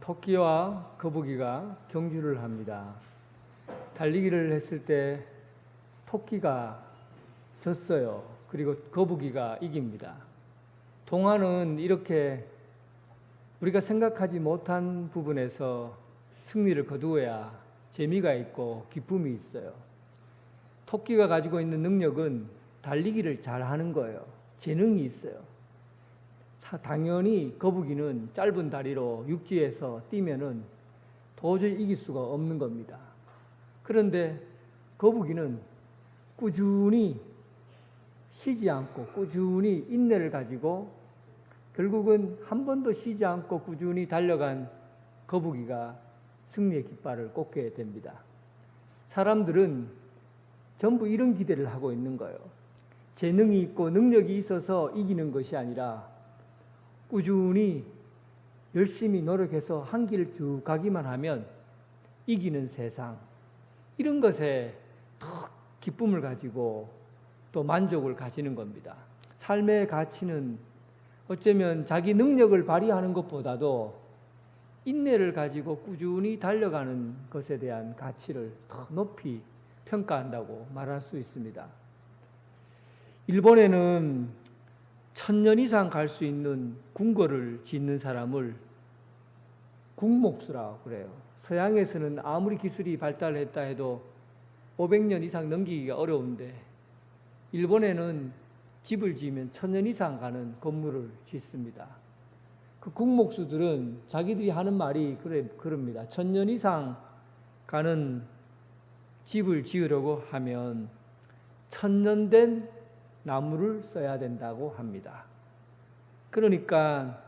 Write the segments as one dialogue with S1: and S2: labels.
S1: 토끼와 거북이가 경주를 합니다. 달리기를 했을 때 토끼가 졌어요. 그리고 거북이가 이깁니다. 동화는 이렇게 우리가 생각하지 못한 부분에서 승리를 거두어야 재미가 있고 기쁨이 있어요. 토끼가 가지고 있는 능력은 달리기를 잘 하는 거예요. 재능이 있어요. 당연히 거북이는 짧은 다리로 육지에서 뛰면은 도저히 이길 수가 없는 겁니다. 그런데 거북이는 꾸준히 쉬지 않고 꾸준히 인내를 가지고 결국은 한 번도 쉬지 않고 꾸준히 달려간 거북이가 승리의 깃발을 꽂게 됩니다. 사람들은 전부 이런 기대를 하고 있는 거예요. 재능이 있고 능력이 있어서 이기는 것이 아니라 꾸준히 열심히 노력해서 한 길을 쭉 가기만 하면 이기는 세상, 이런 것에 더 기쁨을 가지고 또 만족을 가지는 겁니다. 삶의 가치는 어쩌면 자기 능력을 발휘하는 것보다도 인내를 가지고 꾸준히 달려가는 것에 대한 가치를 더 높이 평가한다고 말할 수 있습니다. 일본에는 1000년 이상 갈 수 있는 궁궐을 짓는 사람을 궁목수라고 그래요. 서양에서는 아무리 기술이 발달했다 해도 500년 이상 넘기기가 어려운데 일본에는 집을 지으면 1000년 이상 가는 건물을 짓습니다. 그 궁목수들은 자기들이 하는 말이 그럽니다. 1000년 이상 가는 집을 지으려고 하면 1000년 된 나무를 써야 된다고 합니다. 그러니까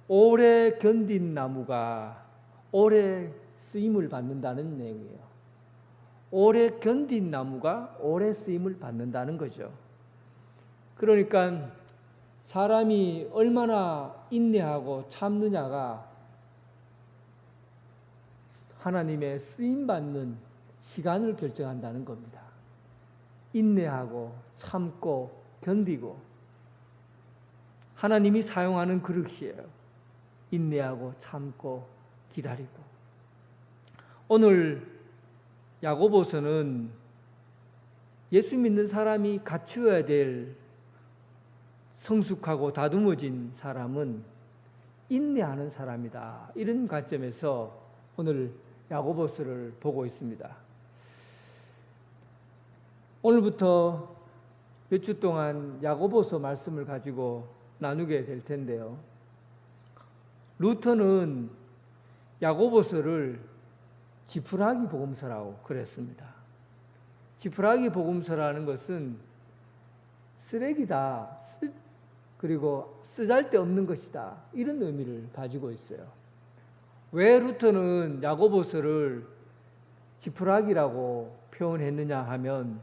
S1: 오래 견딘 나무가 오래 쓰임을 받는다는 내용이에요. 오래 견딘 나무가 오래 쓰임을 받는다는 거죠. 그러니까 사람이 얼마나 인내하고 참느냐가 하나님의 쓰임받는 시간을 결정한다는 겁니다. 인내하고 참고 견디고 하나님이 사용하는 그릇이에요. 인내하고 참고 기다리고. 오늘 야고보서는 예수 믿는 사람이 갖추어야 될 성숙하고 다듬어진 사람은 인내하는 사람이다, 이런 관점에서 오늘 야고보서를 보고 있습니다. 오늘부터 몇 주 동안 야고보서 말씀을 가지고 나누게 될 텐데요. 루터는 야고보서를 지푸라기 복음서라고 그랬습니다. 지푸라기 복음서라는 것은 쓰레기다, 그리고 쓰잘데없는 것이다, 이런 의미를 가지고 있어요. 왜 루터는 야고보서를 지푸라기라고 표현했느냐 하면,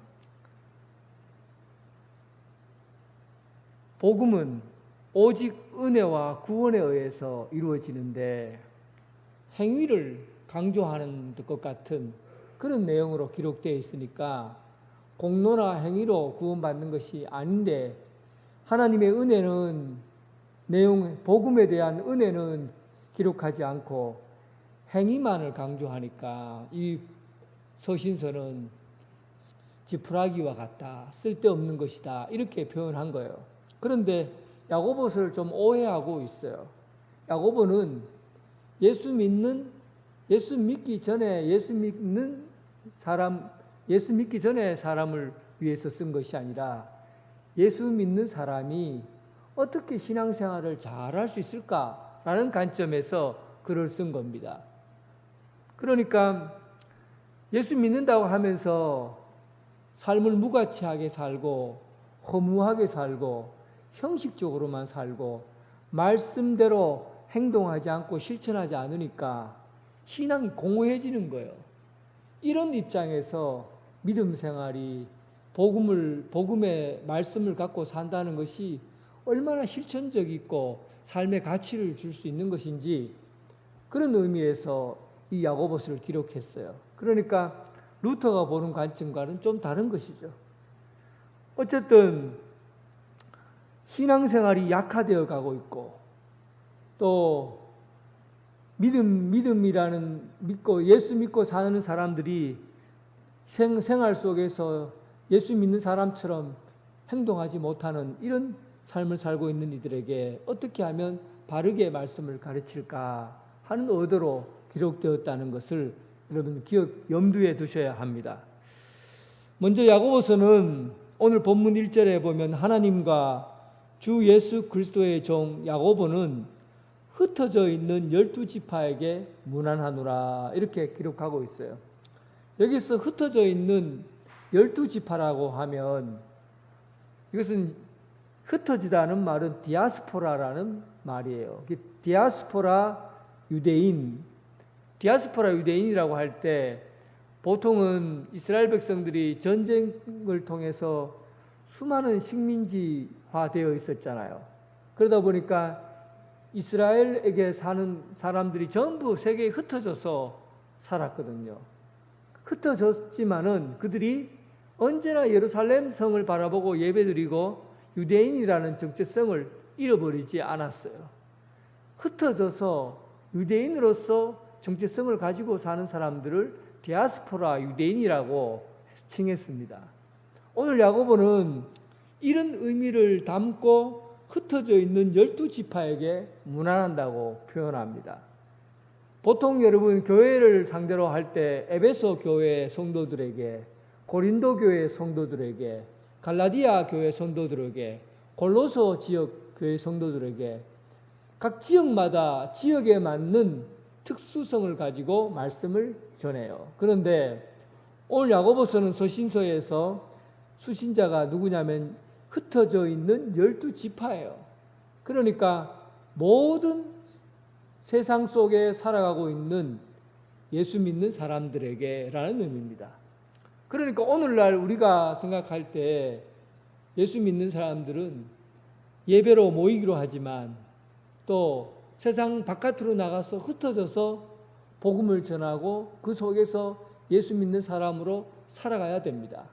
S1: 복음은 오직 은혜와 구원에 의해서 이루어지는데 행위를 강조하는 것 같은 그런 내용으로 기록되어 있으니까 공로나 행위로 구원받는 것이 아닌데, 하나님의 은혜는 복음에 대한 은혜는 기록하지 않고 행위만을 강조하니까 이 서신서는 지푸라기와 같다, 쓸데없는 것이다, 이렇게 표현한 거예요. 그런데 야고보서를 좀 오해하고 있어요. 야고보는 예수 믿기 전에 사람을 위해서 쓴 것이 아니라 예수 믿는 사람이 어떻게 신앙생활을 잘할 수 있을까라는 관점에서 글을 쓴 겁니다. 그러니까 예수 믿는다고 하면서 삶을 무가치하게 살고 허무하게 살고 형식적으로만 살고 말씀대로 행동하지 않고 실천하지 않으니까 신앙이 공허해지는 거예요. 이런 입장에서 믿음 생활이 복음의 말씀을 갖고 산다는 것이 얼마나 실천적이고 삶의 가치를 줄 수 있는 것인지, 그런 의미에서 이 야고보서를 기록했어요. 그러니까 루터가 보는 관점과는 좀 다른 것이죠. 어쨌든 신앙생활이 약화되어 가고 있고 또 믿고 예수 믿고 사는 사람들이 생활 속에서 예수 믿는 사람처럼 행동하지 못하는 이런 삶을 살고 있는 이들에게 어떻게 하면 바르게 말씀을 가르칠까 하는 의도로 기록되었다는 것을 여러분 염두에 두셔야 합니다. 먼저 야고보서는 오늘 본문 1절에 보면 하나님과 주 예수 그리스도의 종 야고보는 흩어져 있는 12지파에게 문안하노라 이렇게 기록하고 있어요. 여기서 흩어져 있는 12지파라고 하면 이것은 흩어지다는 말은 디아스포라라는 말이에요. 디아스포라 유대인이라고 할 때 보통은 이스라엘 백성들이 전쟁을 통해서 수많은 식민지화되어 있었잖아요. 그러다 보니까 이스라엘에게 사는 사람들이 전부 세계에 흩어져서 살았거든요. 흩어졌지만은 그들이 언제나 예루살렘 성을 바라보고 예배드리고 유대인이라는 정체성을 잃어버리지 않았어요. 흩어져서 유대인으로서 정체성을 가지고 사는 사람들을 디아스포라 유대인이라고 칭했습니다. 오늘 야고보는 이런 의미를 담고 흩어져 있는 12지파에게 문안한다고 표현합니다. 보통 여러분 교회를 상대로 할 때 에베소 교회 성도들에게, 고린도 교회 성도들에게, 갈라디아 교회 성도들에게, 골로소 지역 교회 성도들에게 각 지역마다 지역에 맞는 특수성을 가지고 말씀을 전해요. 그런데 오늘 야고보서는 서신서에서 수신자가 누구냐면 흩어져 있는 12지파예요. 그러니까 모든 세상 속에 살아가고 있는 예수 믿는 사람들에게라는 의미입니다. 그러니까 오늘날 우리가 생각할 때 예수 믿는 사람들은 예배로 모이기로 하지만 또 세상 바깥으로 나가서 흩어져서 복음을 전하고 그 속에서 예수 믿는 사람으로 살아가야 됩니다.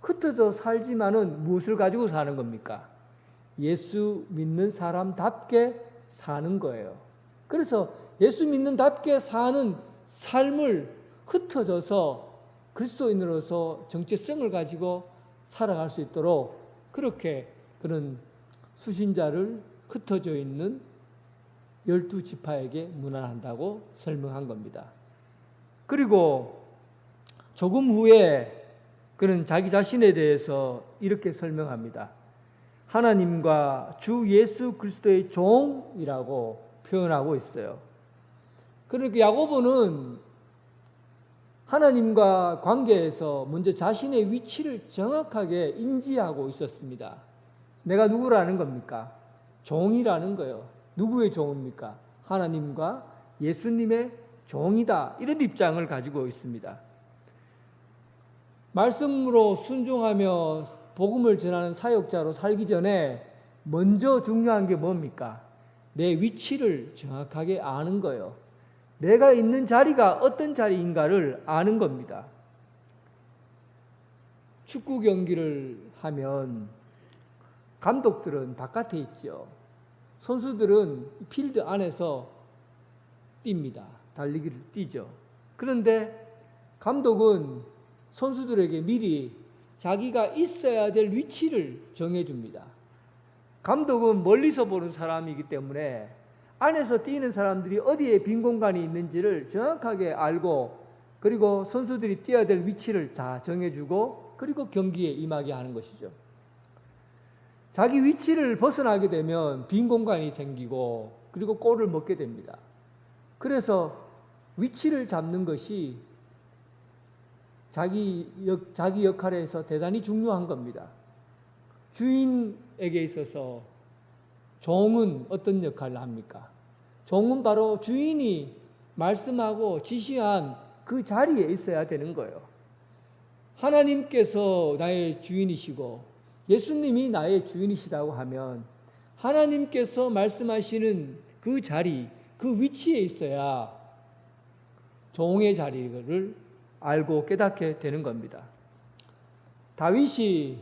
S1: 흩어져 살지만은 무엇을 가지고 사는 겁니까? 예수 믿는 사람답게 사는 거예요. 그래서 예수 믿는답게 사는 삶을 흩어져서 그리스도인으로서 정체성을 가지고 살아갈 수 있도록 그렇게 그런 수신자를 흩어져 있는 12지파에게 문안한다고 설명한 겁니다. 그리고 조금 후에 그는 자기 자신에 대해서 이렇게 설명합니다. 하나님과 주 예수 그리스도의 종이라고 표현하고 있어요. 그러니까 야고보는 하나님과 관계에서 먼저 자신의 위치를 정확하게 인지하고 있었습니다. 내가 누구라는 겁니까? 종이라는 거예요. 누구의 종입니까? 하나님과 예수님의 종이다. 이런 입장을 가지고 있습니다. 말씀으로 순종하며 복음을 전하는 사역자로 살기 전에 먼저 중요한 게 뭡니까? 내 위치를 정확하게 아는 거예요. 내가 있는 자리가 어떤 자리인가를 아는 겁니다. 축구 경기를 하면 감독들은 바깥에 있죠. 선수들은 필드 안에서 뜁니다. 달리기를 뛰죠. 그런데 감독은 선수들에게 미리 자기가 있어야 될 위치를 정해줍니다. 감독은 멀리서 보는 사람이기 때문에 안에서 뛰는 사람들이 어디에 빈 공간이 있는지를 정확하게 알고 그리고 선수들이 뛰어야 될 위치를 다 정해주고 그리고 경기에 임하게 하는 것이죠. 자기 위치를 벗어나게 되면 빈 공간이 생기고 그리고 골을 먹게 됩니다. 그래서 위치를 잡는 것이 자기 역할에서 대단히 중요한 겁니다. 주인에게 있어서 종은 어떤 역할을 합니까? 종은 바로 주인이 말씀하고 지시한 그 자리에 있어야 되는 거예요. 하나님께서 나의 주인이시고 예수님이 나의 주인이시다고 하면 하나님께서 말씀하시는 그 자리, 그 위치에 있어야 종의 자리를 알고 깨닫게 되는 겁니다. 다윗이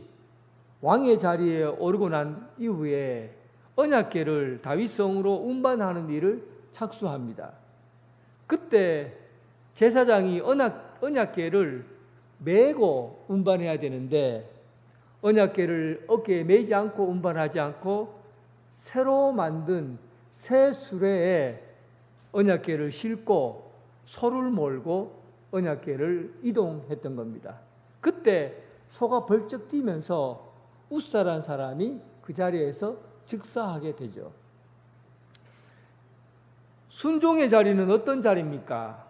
S1: 왕의 자리에 오르고 난 이후에 언약궤를 다윗성으로 운반하는 일을 착수합니다. 그때 제사장이 언약궤를 메고 운반해야 되는데 언약궤를 어깨에 메지 않고 운반하지 않고 새로 만든 새 수레에 언약궤를 싣고 소를 몰고 언약궤를 이동했던 겁니다. 그때 소가 벌쩍 뛰면서 웃사라는 사람이 그 자리에서 즉사하게 되죠. 순종의 자리는 어떤 자리입니까?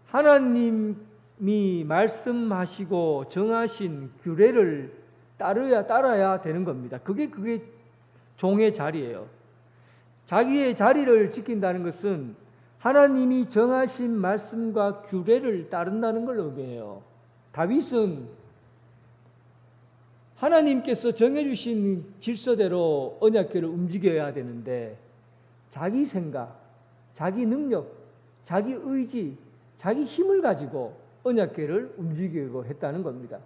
S1: 하나님이 말씀하시고 정하신 규례를 따라야 되는 겁니다. 그게 종의 자리예요. 자기의 자리를 지킨다는 것은 하나님이 정하신 말씀과 규례를 따른다는 걸 의미해요. 다윗은 하나님께서 정해주신 질서대로 언약궤를 움직여야 되는데 자기 생각, 자기 능력, 자기 의지, 자기 힘을 가지고 언약궤를 움직이고 했다는 겁니다.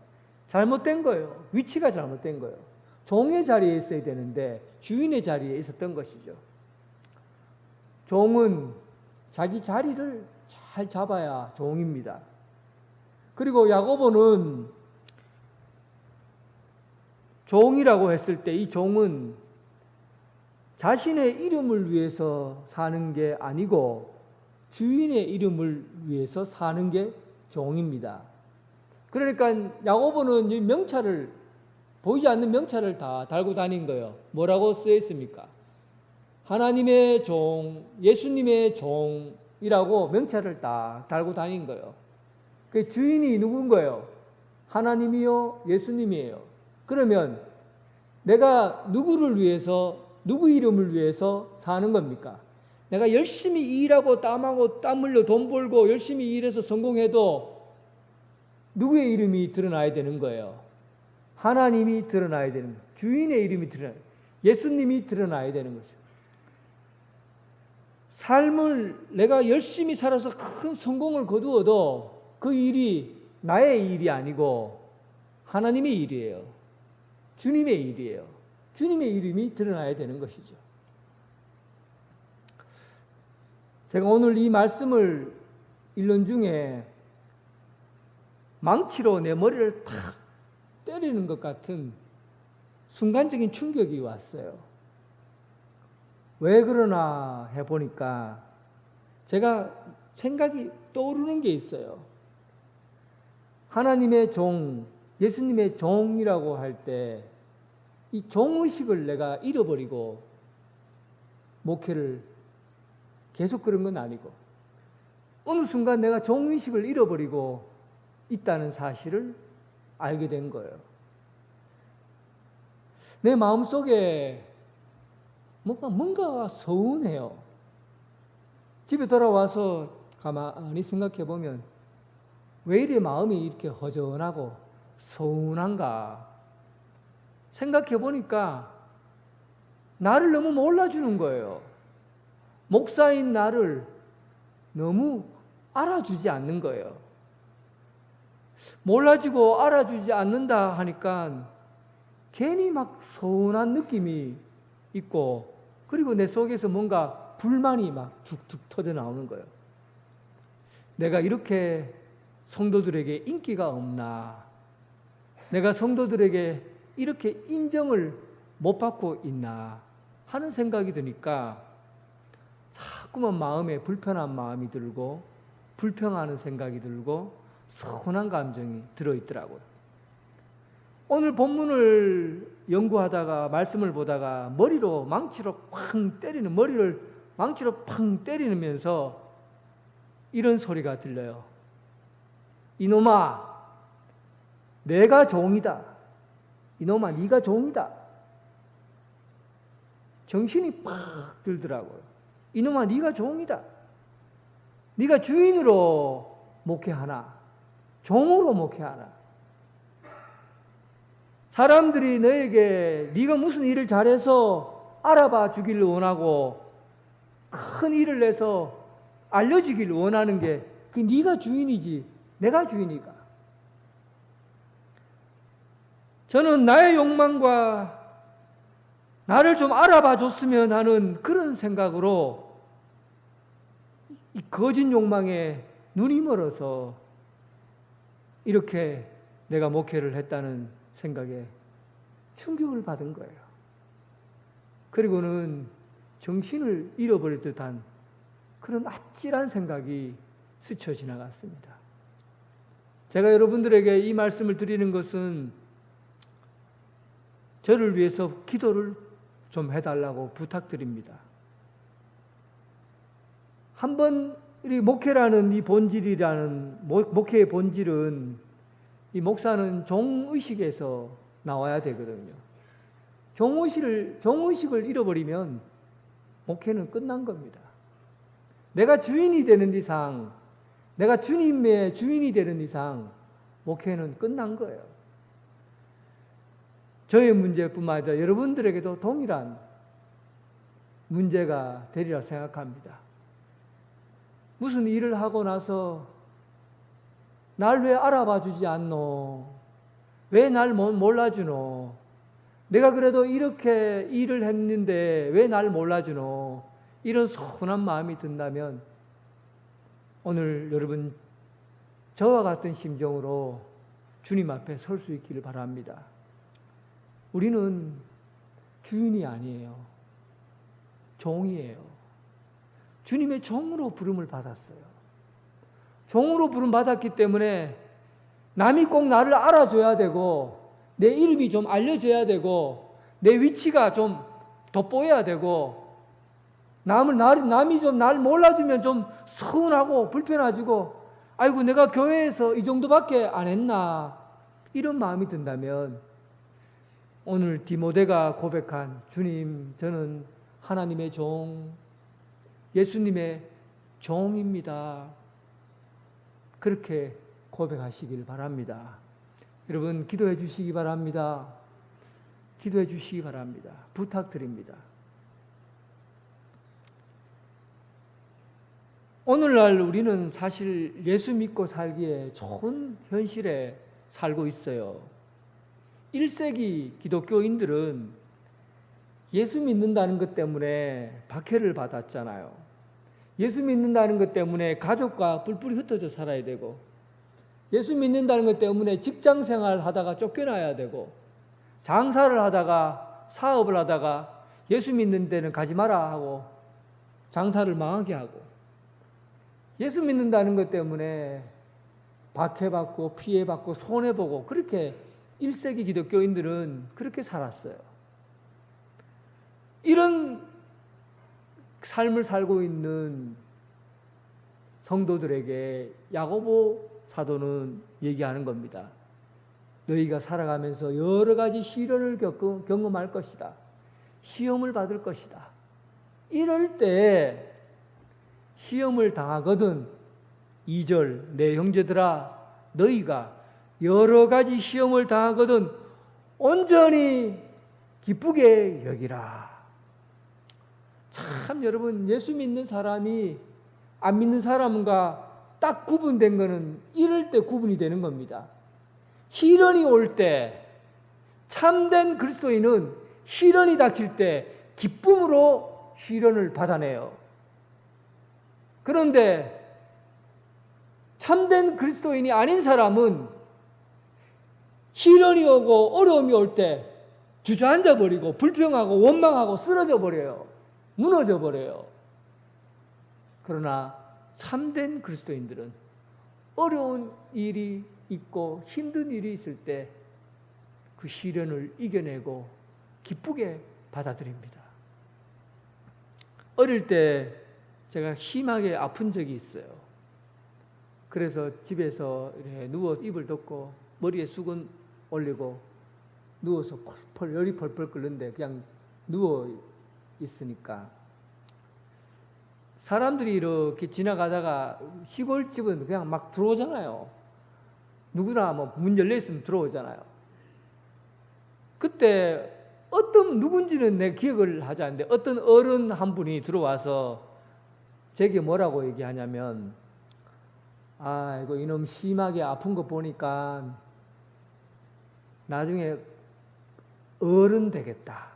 S1: 잘못된 거예요. 위치가 잘못된 거예요. 종의 자리에 있어야 되는데 주인의 자리에 있었던 것이죠. 종은 자기 자리를 잘 잡아야 종입니다. 그리고 야고보는 종이라고 했을 때 이 종은 자신의 이름을 위해서 사는 게 아니고 주인의 이름을 위해서 사는 게 종입니다. 그러니까 야고보는 이 명찰을, 보이지 않는 명찰을 다 달고 다닌 거예요. 뭐라고 쓰여 있습니까? 하나님의 종, 예수님의 종이라고 명찰을 딱 달고 다닌 거예요. 그 주인이 누군 거예요? 하나님이요, 예수님이에요. 그러면 내가 누구를 위해서, 누구 이름을 위해서 사는 겁니까? 내가 열심히 일하고 땀하고 땀 흘려 돈 벌고 열심히 일해서 성공해도 누구의 이름이 드러나야 되는 거예요? 하나님이 드러나야 되는 거예요. 주인의 이름이 드러나야 돼요. 예수님이 드러나야 되는 거죠. 삶을 내가 열심히 살아서 큰 성공을 거두어도 그 일이 나의 일이 아니고 하나님의 일이에요. 주님의 일이에요. 주님의 이름이 드러나야 되는 것이죠. 제가 오늘 이 말씀을 읽는 중에 망치로 내 머리를 탁 때리는 것 같은 순간적인 충격이 왔어요. 왜 그러나 해보니까 제가 생각이 떠오르는 게 있어요. 하나님의 종, 예수님의 종이라고 할 때 이 종의식을 내가 잃어버리고 목회를 계속 그런 건 아니고 어느 순간 내가 종의식을 잃어버리고 있다는 사실을 알게 된 거예요. 내 마음속에 뭔가 서운해요. 집에 돌아와서 가만히 생각해 보면 왜 이래 마음이 이렇게 허전하고 서운한가 생각해 보니까 나를 너무 몰라주는 거예요. 목사인 나를 너무 알아주지 않는 거예요. 몰라주고 알아주지 않는다 하니까 괜히 막 서운한 느낌이 있고 그리고 내 속에서 뭔가 불만이 막 툭툭 터져 나오는 거예요. 내가 이렇게 성도들에게 인기가 없나? 내가 성도들에게 이렇게 인정을 못 받고 있나? 하는 생각이 드니까 자꾸만 마음에 불편한 마음이 들고 불평하는 생각이 들고 서운한 감정이 들어있더라고요. 오늘 본문을 연구하다가 말씀을 보다가 머리로 망치로 쾅 때리는 머리를 망치로 팡 때리면서 이런 소리가 들려요. 이놈아, 내가 종이다. 이놈아, 네가 종이다. 정신이 팍 들더라고요. 이놈아, 네가 종이다. 네가 주인으로 목회하나? 종으로 목회하나? 사람들이 너에게 네가 무슨 일을 잘해서 알아봐 주기를 원하고 큰 일을 내서 알려주기를 원하는 게 그게 네가 주인이지 내가 주인이가. 저는 나의 욕망과 나를 좀 알아봐 줬으면 하는 그런 생각으로 이 거짓 욕망에 눈이 멀어서 이렇게 내가 목회를 했다는 생각에 충격을 받은 거예요. 그리고는 정신을 잃어버릴 듯한 그런 아찔한 생각이 스쳐 지나갔습니다. 제가 여러분들에게 이 말씀을 드리는 것은 저를 위해서 기도를 좀 해달라고 부탁드립니다. 한번 이 목회라는 이 본질이라는 목회의 본질은 이 목사는 종의식에서 나와야 되거든요. 종의식을 잃어버리면 목회는 끝난 겁니다. 내가 주인이 되는 이상, 내가 주님의 주인이 되는 이상 목회는 끝난 거예요. 저의 문제뿐만 아니라 여러분들에게도 동일한 문제가 되리라 생각합니다. 무슨 일을 하고 나서 날 왜 알아봐 주지 않노? 왜 날 몰라주노? 내가 그래도 이렇게 일을 했는데 왜 날 몰라주노? 이런 서운한 마음이 든다면 오늘 여러분 저와 같은 심정으로 주님 앞에 설 수 있기를 바랍니다. 우리는 주인이 아니에요. 종이에요. 주님의 종으로 부름을 받았어요. 종으로 부름 받았기 때문에 남이 꼭 나를 알아줘야 되고 내 이름이 좀 알려져야 되고 내 위치가 좀 돋보여야 되고 남이 좀 날 몰라주면 좀 서운하고 불편해지고 아이고 내가 교회에서 이 정도밖에 안 했나 이런 마음이 든다면 오늘 디모데가 고백한 주님 저는 하나님의 종 예수님의 종입니다. 그렇게 고백하시길 바랍니다. 여러분 기도해 주시기 바랍니다. 기도해 주시기 바랍니다. 부탁드립니다. 오늘날 우리는 사실 예수 믿고 살기에 좋은 현실에 살고 있어요. 1세기 기독교인들은 예수 믿는다는 것 때문에 박해를 받았잖아요. 예수 믿는다는 것 때문에 가족과 뿔뿔이 흩어져 살아야 되고 예수 믿는다는 것 때문에 직장생활 하다가 쫓겨나야 되고 장사를 하다가 사업을 하다가 예수 믿는 데는 가지 마라 하고 장사를 망하게 하고 예수 믿는다는 것 때문에 박해받고 피해받고 손해보고 그렇게 1세기 기독교인들은 그렇게 살았어요. 이런 삶을 살고 있는 성도들에게 야고보 사도는 얘기하는 겁니다. 너희가 살아가면서 여러 가지 시련을 경험할 것이다. 시험을 받을 것이다. 이럴 때 시험을 당하거든 2절 내 형제들아 너희가 여러 가지 시험을 당하거든 온전히 기쁘게 여기라. 참 여러분 예수 믿는 사람이 안 믿는 사람과 딱 구분된 거는 이럴 때 구분이 되는 겁니다. 시련이 올 때 참된 그리스도인은 시련이 닥칠 때 기쁨으로 시련을 받아내요. 그런데 참된 그리스도인이 아닌 사람은 시련이 오고 어려움이 올 때 주저앉아 버리고 불평하고 원망하고 쓰러져 버려요. 무너져 버려요. 그러나 참된 그리스도인들은 어려운 일이 있고 힘든 일이 있을 때 그 시련을 이겨내고 기쁘게 받아들입니다. 어릴 때 제가 심하게 아픈 적이 있어요. 그래서 집에서 이렇게 누워 이불 덮고 머리에 수건 올리고 누워서 열이 펄펄 끓는데 그냥 누워 있으니까 사람들이 이렇게 지나가다가 시골집은 그냥 막 들어오잖아요. 누구나 뭐 문 열려 있으면 들어오잖아요. 그때 누군지는 내 기억을 하지 않는데 어떤 어른 한 분이 들어와서 제게 뭐라고 얘기하냐면 이거 이놈 심하게 아픈 거 보니까 나중에 어른 되겠다.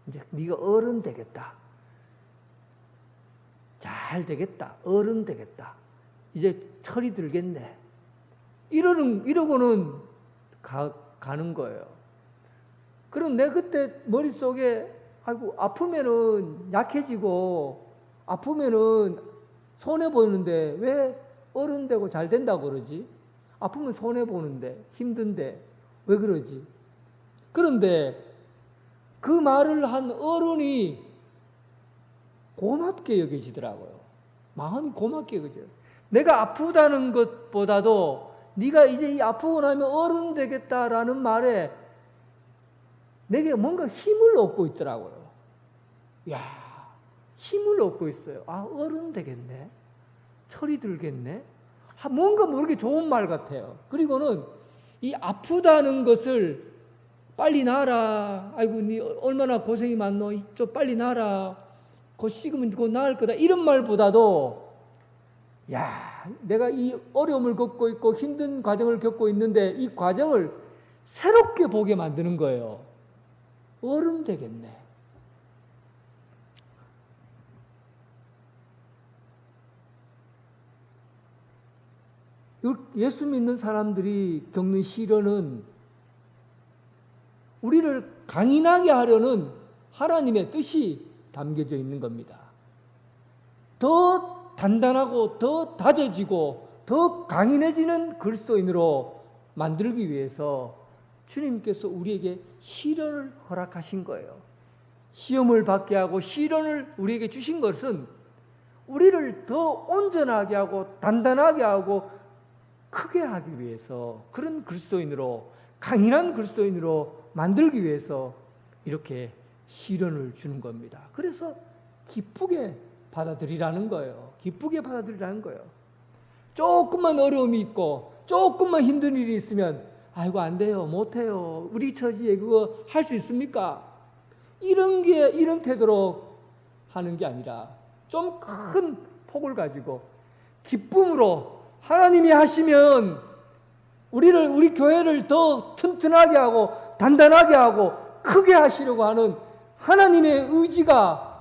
S1: 이제 네가 어른 되겠다. 잘 되겠다. 어른 되겠다. 이제 철이 들겠네. 이러고는 가는 거예요. 그럼 내 그때 머릿속에 아이고 아프면은 약해지고 아프면은 손해보는데 왜 어른 되고 잘 된다고 그러지? 아프면 손해보는데 힘든데 왜 그러지? 그런데 그 말을 한 어른이 고맙게 여겨지더라고요. 마음이 고맙게 여겨져요. 내가 아프다는 것보다도 네가 이제 이 아프고 나면 어른 되겠다라는 말에 내게 뭔가 힘을 얻고 있더라고요. 야, 힘을 얻고 있어요. 아, 어른 되겠네. 철이 들겠네. 뭔가 모르게 좋은 말 같아요. 그리고는 이 아프다는 것을 빨리 나아라. 아이고, 니 얼마나 고생이 많노. 좀 빨리 나아라. 곧 식으면 곧 나을 거다. 이런 말보다도 야, 내가 이 어려움을 겪고 있고 힘든 과정을 겪고 있는데 이 과정을 새롭게 보게 만드는 거예요. 어른 되겠네. 예수 믿는 사람들이 겪는 시련은 우리를 강인하게 하려는 하나님의 뜻이 담겨져 있는 겁니다. 더 단단하고 더 다져지고 더 강인해지는 그리스도인으로 만들기 위해서 주님께서 우리에게 시련을 허락하신 거예요. 시험을 받게 하고 시련을 우리에게 주신 것은 우리를 더 온전하게 하고 단단하게 하고 크게 하기 위해서, 그런 그리스도인으로, 강인한 그리스도인으로 만들기 위해서 이렇게 시련을 주는 겁니다. 그래서 기쁘게 받아들이라는 거예요. 기쁘게 받아들이라는 거예요. 조금만 어려움이 있고 조금만 힘든 일이 있으면 아이고 안 돼요, 못 해요, 우리 처지에 그거 할 수 있습니까? 이런 태도로 하는 게 아니라 좀 큰 폭을 가지고 기쁨으로 하나님이 하시면 우리 교회를 더 튼튼하게 하고 단단하게 하고 크게 하시려고 하는 하나님의 의지가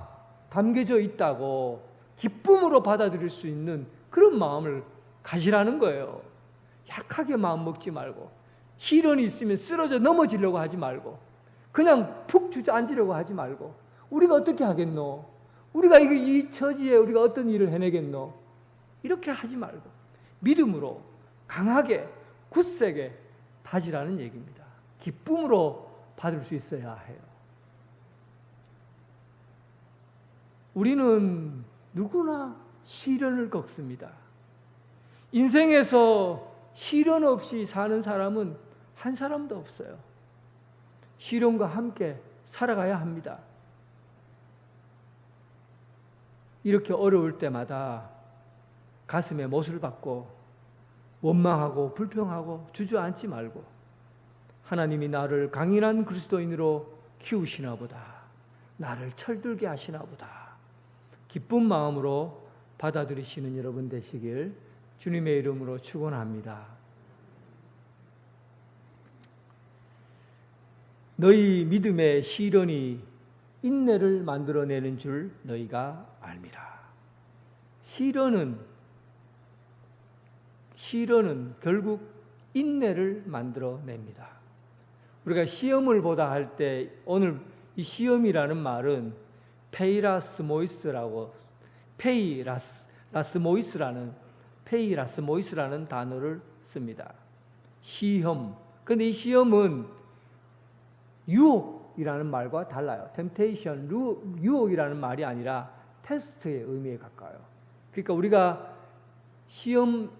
S1: 담겨져 있다고 기쁨으로 받아들일 수 있는 그런 마음을 가지라는 거예요. 약하게 마음 먹지 말고, 시련이 있으면 쓰러져 넘어지려고 하지 말고, 그냥 푹 주저앉으려고 하지 말고, 우리가 어떻게 하겠노? 우리가 이 처지에 우리가 어떤 일을 해내겠노? 이렇게 하지 말고 믿음으로 강하게 굳세게 다지라는 얘기입니다. 기쁨으로 받을 수 있어야 해요. 우리는 누구나 시련을 겪습니다. 인생에서 시련 없이 사는 사람은 한 사람도 없어요. 시련과 함께 살아가야 합니다. 이렇게 어려울 때마다 가슴에 못을 박고 원망하고 불평하고 주저앉지 말고 하나님이 나를 강인한 그리스도인으로 키우시나 보다, 나를 철들게 하시나 보다, 기쁜 마음으로 받아들이시는 여러분 되시길 주님의 이름으로 축원합니다. 너희 믿음의 시련이 인내를 만들어내는 줄 너희가 알미라. 시련은 결국 인내를 만들어냅니다. 우리가 시험을 보다 할 때 오늘 이 시험이라는 말은 페이라스모이스라는 단어를 씁니다. 시험. 근데 이 시험은 유혹이라는 말과 달라요. 템테이션, 유혹이라는 말이 아니라 테스트의 의미에 가까워요. 그러니까 우리가 시험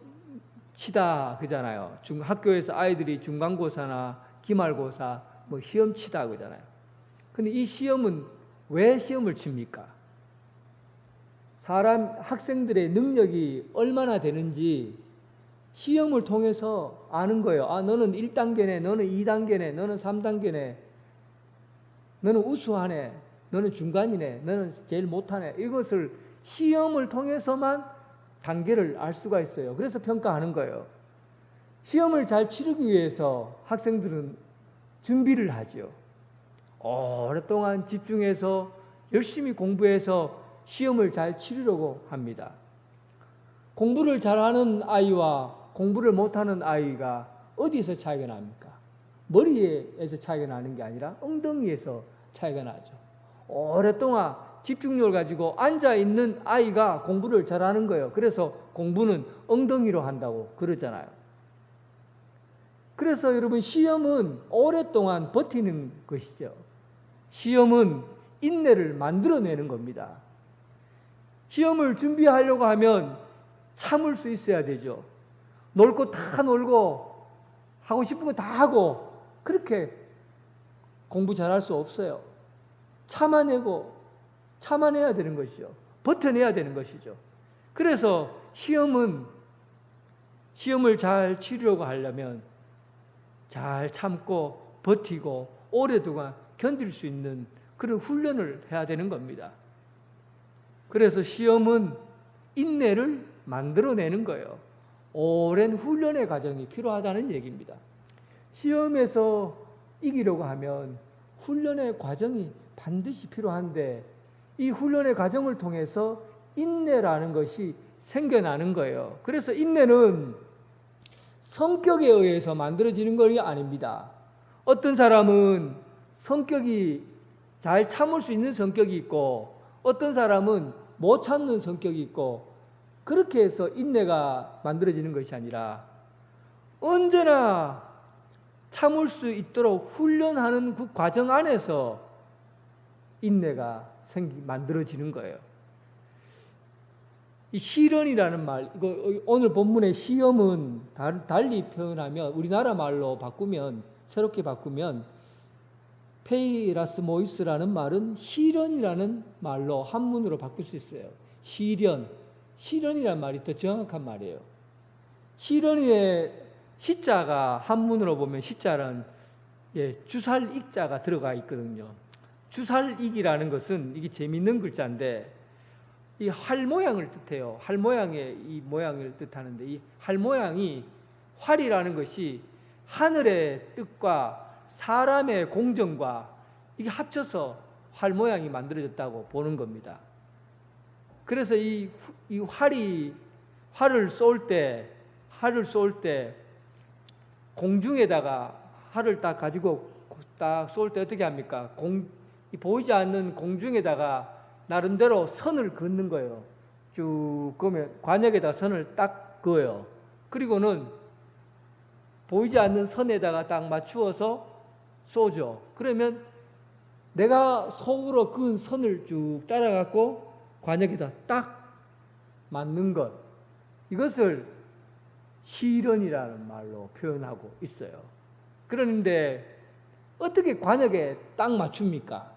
S1: 치다 그잖아요. 학교에서 아이들이 중간고사나 기말고사 뭐 시험 치다 그잖아요. 근데 이 시험은 왜 시험을 칩니까? 학생들의 능력이 얼마나 되는지 시험을 통해서 아는 거예요. 아, 너는 1단계네, 너는 2단계네, 너는 3단계네, 너는 우수하네, 너는 중간이네, 너는 제일 못하네. 이것을 시험을 통해서만 단계를 알 수가 있어요. 그래서 평가하는 거예요. 시험을 잘 치르기 위해서 학생들은 준비를 하죠. 오랫동안 집중해서 열심히 공부해서 시험을 잘 치르려고 합니다. 공부를 잘하는 아이와 공부를 못하는 아이가 어디에서 차이가 납니까? 머리에서 차이가 나는 게 아니라 엉덩이에서 차이가 나죠. 오랫동안 집중력을 가지고 앉아있는 아이가 공부를 잘하는 거예요. 그래서 공부는 엉덩이로 한다고 그러잖아요. 그래서 여러분, 시험은 오랫동안 버티는 것이죠. 시험은 인내를 만들어내는 겁니다. 시험을 준비하려고 하면 참을 수 있어야 되죠. 놀 거 다 놀고 하고 싶은 거 다 하고 그렇게 공부 잘할 수 없어요. 참아내야 되는 것이죠. 버텨내야 되는 것이죠. 그래서 시험을 잘 치르려고 하려면 잘 참고 버티고 오랫동안 견딜 수 있는 그런 훈련을 해야 되는 겁니다. 그래서 시험은 인내를 만들어내는 거예요. 오랜 훈련의 과정이 필요하다는 얘기입니다. 시험에서 이기려고 하면 훈련의 과정이 반드시 필요한데 이 훈련의 과정을 통해서 인내라는 것이 생겨나는 거예요. 그래서 인내는 성격에 의해서 만들어지는 것이 아닙니다. 어떤 사람은 성격이 잘 참을 수 있는 성격이 있고 어떤 사람은 못 참는 성격이 있고 그렇게 해서 인내가 만들어지는 것이 아니라 언제나 참을 수 있도록 훈련하는 그 과정 안에서 인내가 만들어지는 거예요. 이 시련이라는 말, 이거 오늘 본문의 시험은 달리 표현하면 우리나라 말로 바꾸면 새롭게 바꾸면 페이라스모이스라는 말은 시련이라는 말로 한문으로 바꿀 수 있어요. 시련이라는 말이 더 정확한 말이에요. 시련의 시자가 한문으로 보면 시자는 주살익자가 들어가 있거든요. 주살익이라는 것은 이게 재밌는 글자인데 이 활 모양을 뜻해요. 활 모양의 이 모양을 뜻하는데 이 활 모양이 활이라는 것이 하늘의 뜻과 사람의 공정과 이게 합쳐서 활 모양이 만들어졌다고 보는 겁니다. 그래서 이 활을 쏠 때 공중에다가 활을 딱 가지고 딱 쏠 때 어떻게 합니까? 보이지 않는 공중에다가 나름대로 선을 긋는 거예요. 쭉 그러면 관역에다가 선을 딱 그어요. 그리고는 보이지 않는 선에다가 딱 맞추어서 쏘죠. 그러면 내가 속으로 그은 선을 쭉 따라갖고 관역에다 딱 맞는 것, 이것을 시련이라는 말로 표현하고 있어요. 그런데 어떻게 관역에 딱 맞춥니까?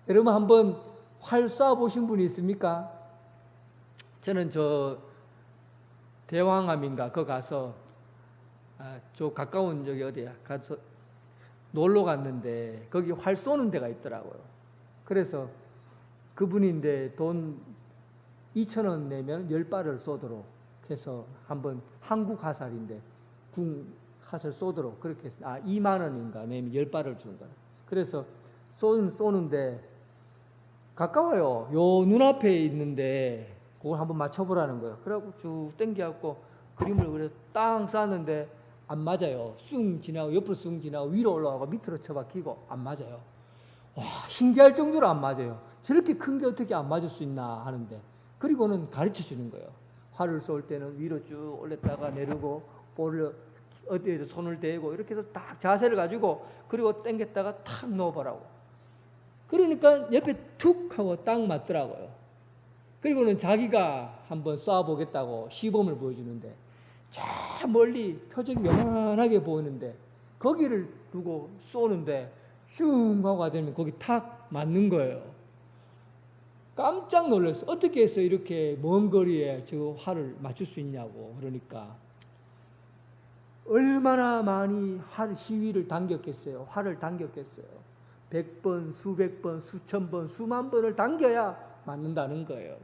S1: 여러분 한번 활 쏴보신 분이 있습니까? 저는 대왕암인가 거 가서 저 가까운 저기 어디야 가서 놀러 갔는데 거기 활 쏘는 데가 있더라고요. 그래서 그분인데 돈 2,000원 내면 10발을 쏘도록 해서 한번 한국 화살인데 궁 화살 쏘도록 그렇게 해서 2만 원인가 내면 10발을 주는 거예요. 그래서 쏘는데 가까워요. 요 눈앞에 있는데 그걸 한번 맞춰보라는 거예요. 그래갖고 쭉 당겨갖고 그림을 그래 땅 쐈는데 안 맞아요. 쑥 지나고 옆으로 쑥 지나고 위로 올라가고 밑으로 쳐박히고 안 맞아요. 와, 신기할 정도로 안 맞아요. 저렇게 큰 게 어떻게 안 맞을 수 있나 하는데 그리고는 가르쳐 주는 거예요. 활을 쏠 때는 위로 쭉 올렸다가 내리고 볼을 어디에도 손을 대고 이렇게 해서 딱 자세를 가지고 그리고 당겼다가 탁 넣어보라고. 그러니까 옆에 툭 하고 딱 맞더라고요. 그리고는 자기가 한번 쏴보겠다고 시범을 보여주는데 저 멀리 표적이 요만하게 보이는데 거기를 두고 쏘는데 슝 하고 가더니 거기 탁 맞는 거예요. 깜짝 놀랐어요. 어떻게 해서 이렇게 먼 거리에 저 활을 맞출 수 있냐고. 그러니까 얼마나 많이 시위를 당겼겠어요. 활을 당겼겠어요. 100번, 수백 번, 수천 번, 수만 번을 당겨야 맞는다는 거예요.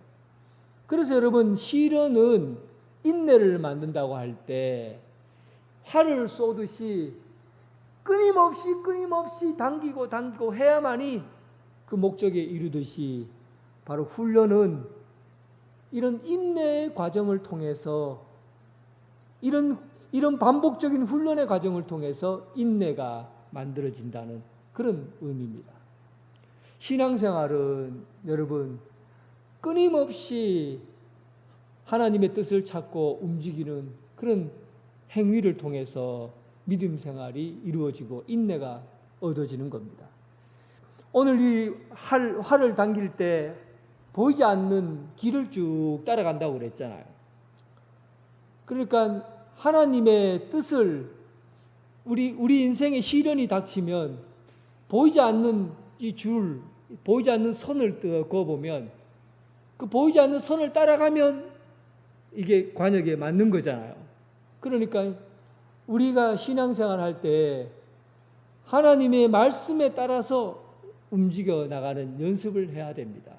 S1: 그래서 여러분 시련은 인내를 만든다고 할 때 활을 쏘듯이 끊임없이 당기고 해야만이 그 목적에 이르듯이 바로 훈련은 이런 인내의 과정을 통해서 이런 반복적인 훈련의 과정을 통해서 인내가 만들어진다는 그런 의미입니다. 신앙생활은 여러분 끊임없이 하나님의 뜻을 찾고 움직이는 그런 행위를 통해서 믿음 생활이 이루어지고 인내가 얻어지는 겁니다. 오늘 이 활을 당길 때 보이지 않는 길을 쭉 따라간다고 그랬잖아요. 그러니까 하나님의 뜻을 우리 인생에 시련이 닥치면 보이지 않는 이 줄, 보이지 않는 선을 그어보면 그 보이지 않는 선을 따라가면 이게 관역에 맞는 거잖아요. 그러니까 우리가 신앙생활 할 때 하나님의 말씀에 따라서 움직여 나가는 연습을 해야 됩니다.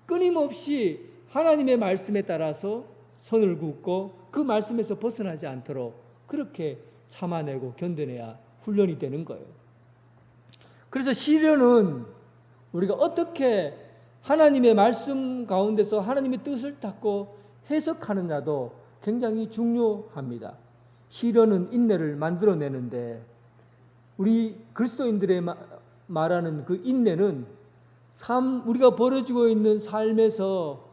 S1: 끊임없이 하나님의 말씀에 따라서 선을 긋고 그 말씀에서 벗어나지 않도록 그렇게 참아내고 견뎌내야 훈련이 되는 거예요. 그래서 시련은 우리가 어떻게 하나님의 말씀 가운데서 하나님의 뜻을 찾고 해석하느냐도 굉장히 중요합니다. 시련은 인내를 만들어내는데 우리 그리스도인들의 말하는 그 인내는 우리가 벌어지고 있는 삶에서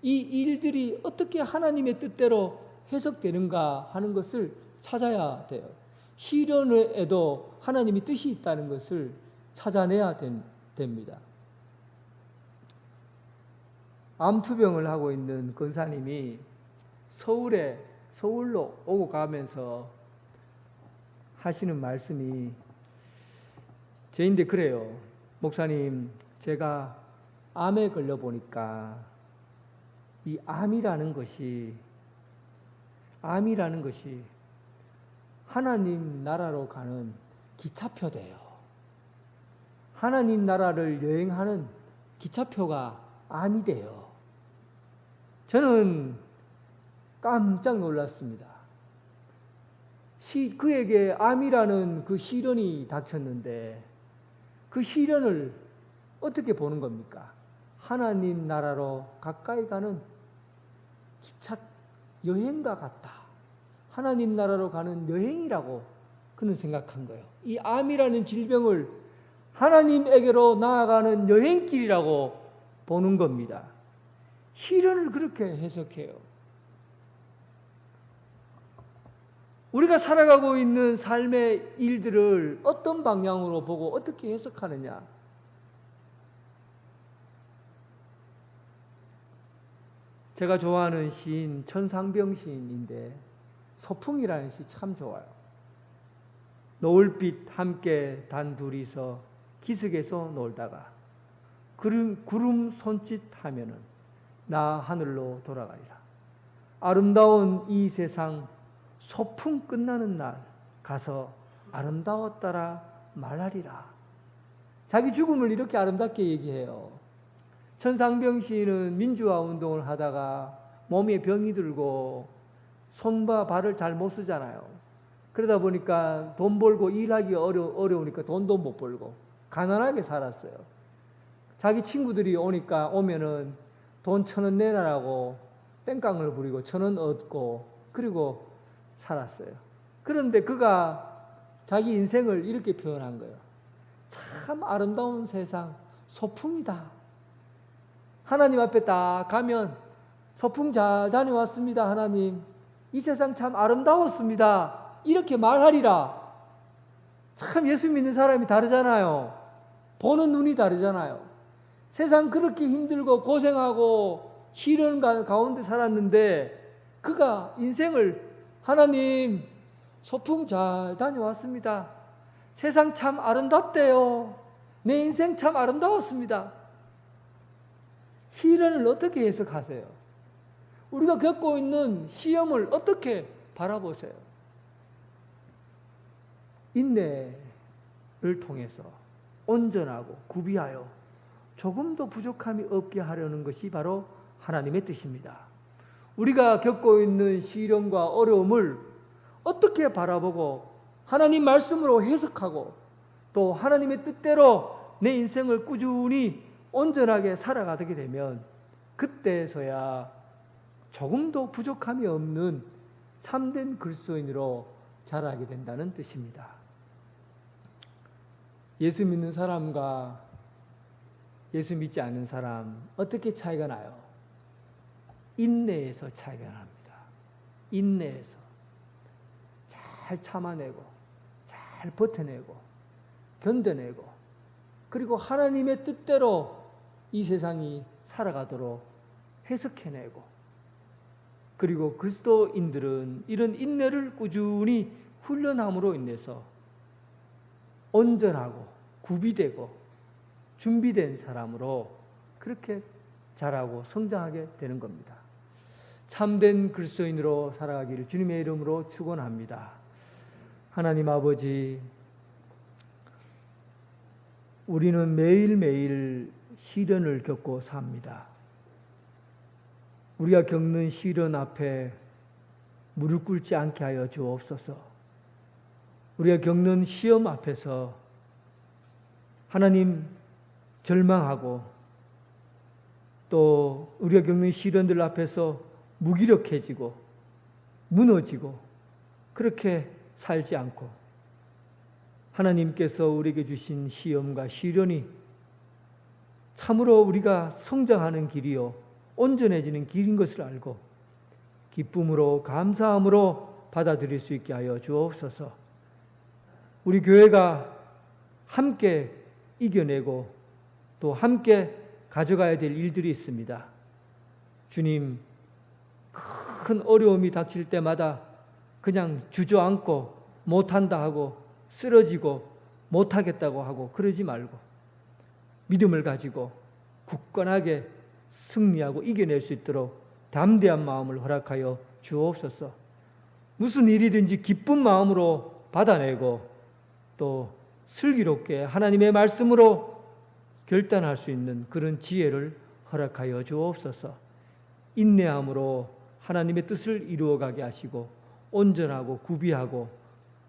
S1: 이 일들이 어떻게 하나님의 뜻대로 해석되는가 하는 것을 찾아야 돼요. 시련에도 하나님의 뜻이 있다는 것을 찾아내야 됩니다. 암투병을 하고 있는 권사님이 서울로 오고 가면서 하시는 말씀이 저인데 그래요. 목사님, 제가 암에 걸려 보니까 이 암이라는 것이 하나님 나라로 가는 기차표돼요. 하나님 나라를 여행하는 기차표가 암이 돼요. 저는 깜짝 놀랐습니다. 그에게 암이라는 그 시련이 닥쳤는데 그 시련을 어떻게 보는 겁니까? 하나님 나라로 가까이 가는 기차 여행과 같다. 하나님 나라로 가는 여행이라고 그는 생각한 거예요. 이 암이라는 질병을 하나님에게로 나아가는 여행길이라고 보는 겁니다. 시련을 그렇게 해석해요. 우리가 살아가고 있는 삶의 일들을 어떤 방향으로 보고 어떻게 해석하느냐. 제가 좋아하는 시인 천상병 시인인데 서풍이라는 시 참 좋아요. 노을빛 함께 단둘이서 기슭에서 놀다가 구름 손짓하면은 나 하늘로 돌아가리라. 아름다운 이 세상 소풍 끝나는 날 가서 아름다웠더라 말하리라. 자기 죽음을 이렇게 아름답게 얘기해요. 천상병 시인은 민주화 운동을 하다가 몸에 병이 들고 손과 발을 잘 못 쓰잖아요. 그러다 보니까 돈 벌고 일하기 어려우니까 돈도 못 벌고 가난하게 살았어요. 자기 친구들이 오면은 돈 1,000원 내놔라고 땡깡을 부리고 1,000원 얻고 그리고 살았어요. 그런데 그가 자기 인생을 이렇게 표현한 거예요. 참 아름다운 세상 소풍이다. 하나님 앞에 딱 가면 소풍 잘 다녀왔습니다. 하나님 이 세상 참 아름다웠습니다. 이렇게 말하리라. 참 예수 믿는 사람이 다르잖아요. 보는 눈이 다르잖아요. 세상 그렇게 힘들고 고생하고 시련 가운데 살았는데 그가 인생을 하나님 소풍 잘 다녀왔습니다. 세상 참 아름답대요. 내 인생 참 아름다웠습니다. 시련을 어떻게 해석하세요? 우리가 겪고 있는 시험을 어떻게 바라보세요? 인내를 통해서 온전하고 구비하여 조금도 부족함이 없게 하려는 것이 바로 하나님의 뜻입니다. 우리가 겪고 있는 시련과 어려움을 어떻게 바라보고 하나님 말씀으로 해석하고 또 하나님의 뜻대로 내 인생을 꾸준히 온전하게 살아가게 되면 그때서야 조금도 부족함이 없는 참된 그리스도인으로 자라게 된다는 뜻입니다. 예수 믿는 사람과 예수 믿지 않는 사람 어떻게 차이가 나요? 인내에서 차이가 납니다. 인내에서 잘 참아내고 잘 버텨내고 견뎌내고 그리고 하나님의 뜻대로 이 세상이 살아가도록 해석해내고 그리고 그리스도인들은 이런 인내를 꾸준히 훈련함으로 인해서 온전하고 구비되고 준비된 사람으로 그렇게 자라고 성장하게 되는 겁니다. 참된 그리스도인으로 살아가기를 주님의 이름으로 축원합니다. 하나님 아버지, 우리는 매일매일 시련을 겪고 삽니다. 우리가 겪는 시련 앞에 무릎 꿇지 않게 하여 주옵소서. 우리가 겪는 시험 앞에서 하나님 절망하고 또 우리가 겪는 시련들 앞에서 무기력해지고 무너지고 그렇게 살지 않고 하나님께서 우리에게 주신 시험과 시련이 참으로 우리가 성장하는 길이요 온전해지는 길인 것을 알고 기쁨으로 감사함으로 받아들일 수 있게 하여 주옵소서. 우리 교회가 함께 이겨내고 또 함께 가져가야 될 일들이 있습니다. 주님, 큰 어려움이 닥칠 때마다 그냥 주저앉고 못한다 하고 쓰러지고 못하겠다고 하고 그러지 말고 믿음을 가지고 굳건하게 승리하고 이겨낼 수 있도록 담대한 마음을 허락하여 주옵소서. 무슨 일이든지 기쁜 마음으로 받아내고 또 슬기롭게 하나님의 말씀으로 결단할 수 있는 그런 지혜를 허락하여 주옵소서. 인내함으로 하나님의 뜻을 이루어가게 하시고 온전하고 구비하고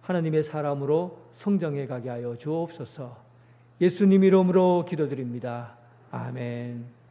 S1: 하나님의 사람으로 성장해 가게 하여 주옵소서. 예수님 이름으로 기도드립니다. 아멘.